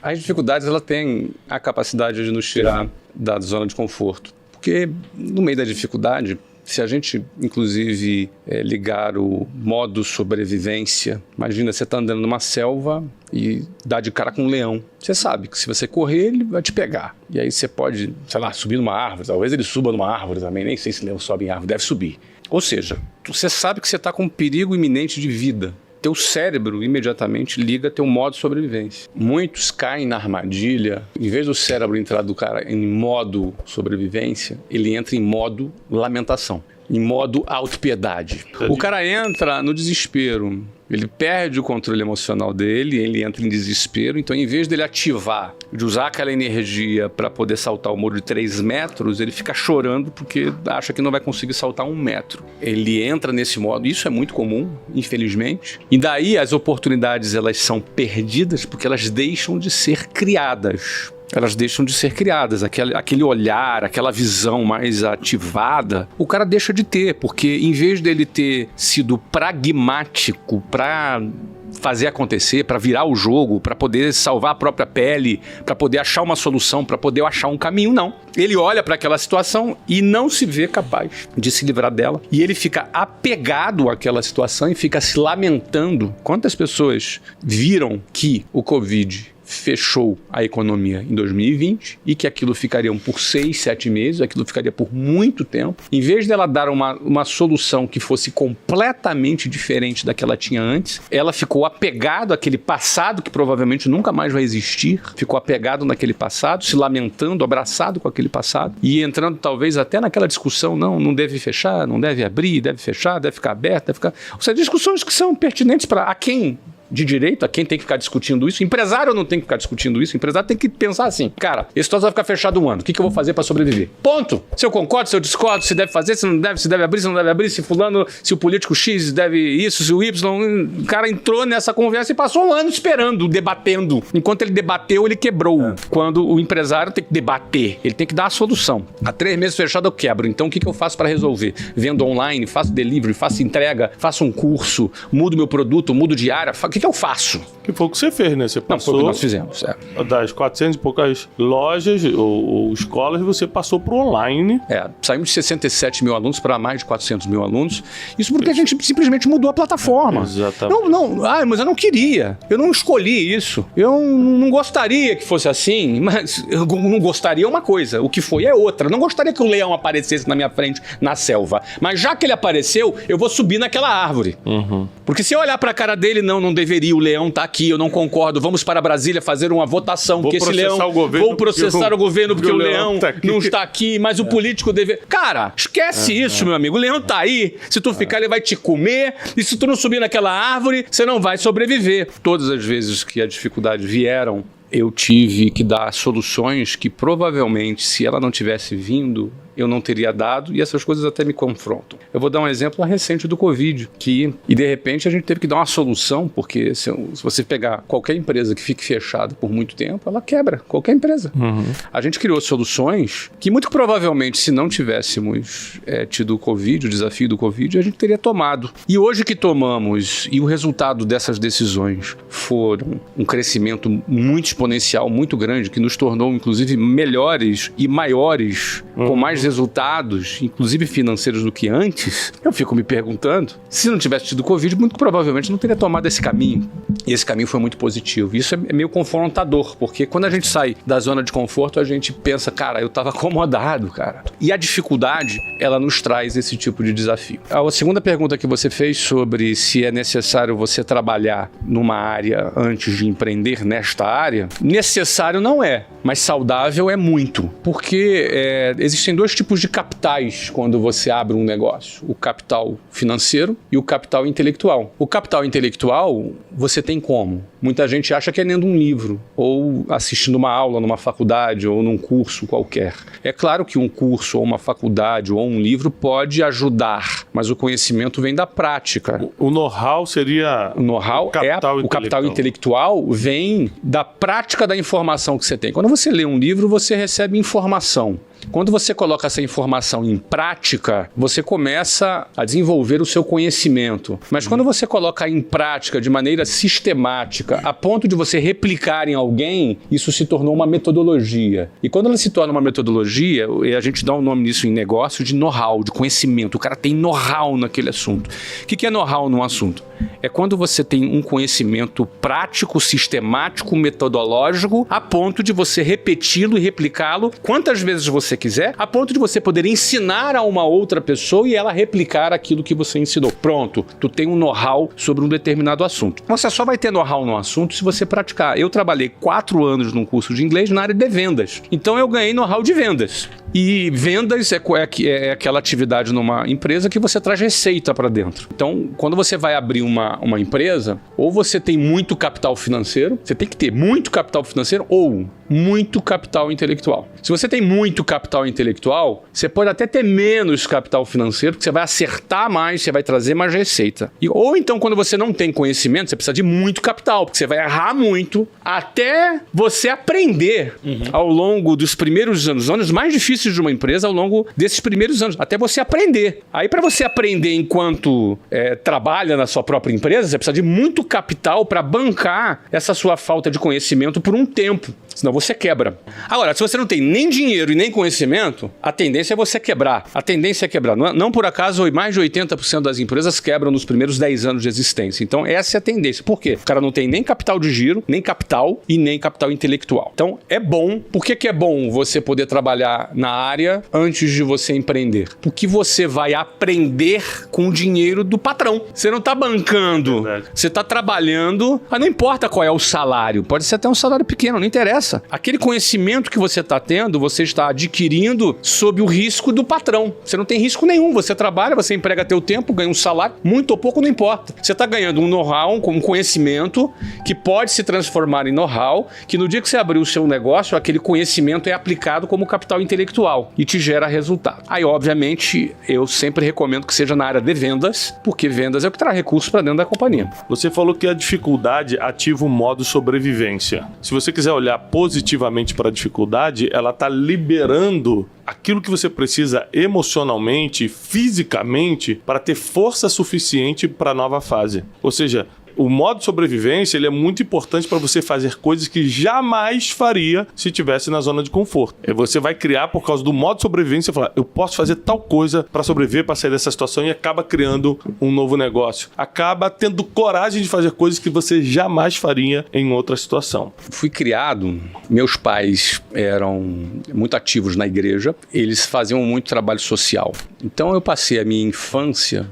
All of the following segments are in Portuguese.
As dificuldades, ela tem a capacidade de nos tirar da zona de conforto. Porque no meio da dificuldade, se a gente, inclusive, ligar o modo sobrevivência, imagina, você está andando numa selva e dá de cara com um leão. Você sabe que se você correr, ele vai te pegar. E aí você pode, sei lá, subir numa árvore. Talvez ele suba numa árvore também. Nem sei se leão sobe em árvore, deve subir. Ou seja, você sabe que você está com um perigo iminente de vida. Teu cérebro imediatamente liga teu modo de sobrevivência. Muitos caem na armadilha. Em vez do cérebro entrar do cara em modo sobrevivência, ele entra em modo lamentação, em modo autopiedade. O cara entra no desespero. Ele perde o controle emocional dele, ele entra em desespero. Então, em vez dele ativar, de usar aquela energia para poder saltar o muro de 3 metros, ele fica chorando porque acha que não vai conseguir saltar 1 metro. Ele entra nesse modo, isso é muito comum, infelizmente. E daí as oportunidades, elas são perdidas porque elas deixam de ser criadas. Elas deixam de ser criadas, aquele olhar, aquela visão mais ativada, o cara deixa de ter, porque em vez dele ter sido pragmático para fazer acontecer, para virar o jogo, para poder salvar a própria pele, para poder achar uma solução, para poder achar um caminho, não. Ele olha para aquela situação e não se vê capaz de se livrar dela. E ele fica apegado àquela situação e fica se lamentando. Quantas pessoas viram que o Covid fechou a economia em 2020 e que aquilo ficaria por 6, 7 meses, aquilo ficaria por muito tempo. Em vez dela dar uma solução que fosse completamente diferente da que ela tinha antes, ela ficou apegado àquele passado que provavelmente nunca mais vai existir, ficou apegado naquele passado, se lamentando, abraçado com aquele passado e entrando talvez até naquela discussão, não deve fechar, não deve abrir, deve fechar, deve ficar aberto, deve ficar... Ou seja, discussões que são pertinentes para a quem de direito, a quem tem que ficar discutindo isso. Empresário não tem que ficar discutindo isso. Empresário tem que pensar assim, cara, esse troço vai ficar fechado 1 ano. O que eu vou fazer para sobreviver? Ponto. Se eu concordo, se eu discordo, se deve fazer, se não deve, se deve abrir, se não deve abrir, se fulano, se o político X deve isso, se o Y... O cara entrou nessa conversa e passou 1 ano esperando, debatendo. Enquanto ele debateu, ele quebrou. Quando o empresário tem que debater, ele tem que dar a solução. Há 3 meses fechado eu quebro. Então o que eu faço para resolver? Vendo online, faço delivery, faço entrega, faço um curso, mudo meu produto, mudo de área. O que eu faço? Que foi o que você fez, né? Você passou... Não, foi o que nós fizemos, das 400 e poucas lojas ou escolas, você passou para o online. Saímos de 67 mil alunos para mais de 400 mil alunos. Isso porque a gente simplesmente mudou a plataforma. Exatamente. Mas eu não queria. Eu não escolhi isso. Eu não gostaria que fosse assim, mas eu não gostaria uma coisa. O que foi é outra. Eu não gostaria que o leão aparecesse na minha frente na selva. Mas já que ele apareceu, eu vou subir naquela árvore. Porque se eu olhar para a cara dele, não deveria, o leão tá aqui, eu não concordo, vamos para Brasília fazer uma votação, vou porque esse leão... Vou processar o governo porque o leão não está aqui, mas o político deve... Cara, esquece isso, meu amigo, o leão tá aí, se tu ficar ele vai te comer, e se tu não subir naquela árvore, você não vai sobreviver. Todas as vezes que a dificuldade vieram, eu tive que dar soluções que provavelmente, se ela não tivesse vindo, eu não teria dado, e essas coisas até me confrontam. Eu vou dar um exemplo recente do Covid, e de repente a gente teve que dar uma solução, porque se você pegar qualquer empresa que fique fechada por muito tempo, ela quebra, qualquer empresa. A gente criou soluções que muito provavelmente, se não tivéssemos tido o Covid, o desafio do Covid, a gente teria tomado. E hoje que tomamos, e o resultado dessas decisões foram um crescimento muito exponencial, muito grande, que nos tornou inclusive melhores e maiores, com mais resultados, inclusive financeiros, do que antes, eu fico me perguntando, se não tivesse tido Covid, muito provavelmente não teria tomado esse caminho. E esse caminho foi muito positivo. Isso é meio confrontador, porque quando a gente sai da zona de conforto, a gente pensa, cara, eu estava acomodado, cara. E a dificuldade, ela nos traz esse tipo de desafio. A segunda pergunta que você fez sobre se é necessário você trabalhar numa área antes de empreender nesta área, necessário não é, mas saudável é muito. Porque existem 2 tipos de capitais quando você abre um negócio. O capital financeiro e o capital intelectual. O capital intelectual, você tem como? Muita gente acha que é lendo um livro, ou assistindo uma aula numa faculdade, ou num curso qualquer. É claro que um curso, ou uma faculdade, ou um livro pode ajudar, mas o conhecimento vem da prática. O know-how seria... O know-how o capital intelectual vem da prática da informação que você tem. Quando você lê um livro, você recebe informação. Quando você coloca essa informação em prática, você começa a desenvolver o seu conhecimento. Mas quando você coloca em prática de maneira sistemática, a ponto de você replicar em alguém, isso se tornou uma metodologia. E quando ela se torna uma metodologia, a gente dá um nome nisso em negócio de know-how, de conhecimento. O cara tem know-how naquele assunto. O que é know-how num assunto? É quando você tem um conhecimento prático, sistemático, metodológico, a ponto de você repeti-lo e replicá-lo quantas vezes você quiser, a ponto de você poder ensinar a uma outra pessoa e ela replicar aquilo que você ensinou. Pronto, tu tem um know-how sobre um determinado assunto. Você só vai ter know-how no assunto se você praticar. Eu trabalhei 4 anos num curso de inglês na área de vendas. Então eu ganhei know-how de vendas. E vendas é aquela atividade numa empresa que você traz receita para dentro. Então, quando você vai abrir uma empresa, ou você tem muito capital financeiro, você tem que ter muito capital financeiro ou muito capital intelectual. Se você tem muito capital intelectual, você pode até ter menos capital financeiro, porque você vai acertar mais, você vai trazer mais receita. Ou então, quando você não tem conhecimento, você precisa de muito capital, porque você vai errar muito até você aprender ao longo dos primeiros anos, os anos mais difíceis de uma empresa, ao longo desses primeiros anos, até você aprender. Aí, para você aprender enquanto trabalha na sua própria empresa, você precisa de muito capital para bancar essa sua falta de conhecimento por um tempo. Senão você quebra. Agora, se você não tem nem dinheiro e nem conhecimento, a tendência é você quebrar. A tendência é quebrar. Não por acaso, mais de 80% das empresas quebram nos primeiros 10 anos de existência. Então, essa é a tendência. Por quê? O cara não tem nem capital de giro, nem capital e nem capital intelectual. Então, é bom. Por que é bom você poder trabalhar na área antes de você empreender? Porque você vai aprender com o dinheiro do patrão. Você não está bancando. Verdade. Você está trabalhando. Não importa qual é o salário. Pode ser até um salário pequeno, não interessa. Aquele conhecimento que você está tendo, você está adquirindo sob o risco do patrão. Você não tem risco nenhum. Você trabalha, você emprega teu tempo, ganha um salário, muito ou pouco, não importa. Você está ganhando um know-how, um conhecimento que pode se transformar em know-how, que no dia que você abrir o seu negócio, aquele conhecimento é aplicado como capital intelectual e te gera resultado. Aí, obviamente, eu sempre recomendo que seja na área de vendas, porque vendas é o que traz recursos para dentro da companhia. Você falou que a dificuldade ativa o modo sobrevivência. Se você quiser olhar positivamente para a dificuldade, ela está liberando aquilo que você precisa emocionalmente, fisicamente, para ter força suficiente para a nova fase. Ou seja, o modo sobrevivência ele é muito importante para você fazer coisas que jamais faria se estivesse na zona de conforto. Você vai criar, por causa do modo sobrevivência, falar, eu posso fazer tal coisa para sobreviver, para sair dessa situação, e acaba criando um novo negócio. Acaba tendo coragem de fazer coisas que você jamais faria em outra situação. Fui criado, meus pais eram muito ativos na igreja, eles faziam muito trabalho social. Então eu passei a minha infância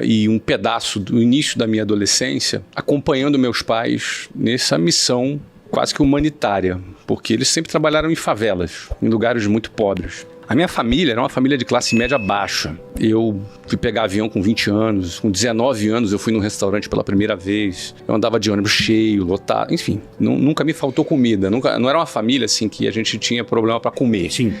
e um pedaço do início da minha adolescência acompanhando meus pais nessa missão quase que humanitária, porque eles sempre trabalharam em favelas, em lugares muito pobres. A minha família era uma família de classe média baixa. Eu fui pegar avião com 20 anos, com 19 anos eu fui num restaurante pela primeira vez, eu andava de ônibus cheio, lotado, enfim, nunca me faltou comida, não era uma família assim que a gente tinha problema para comer. Sim.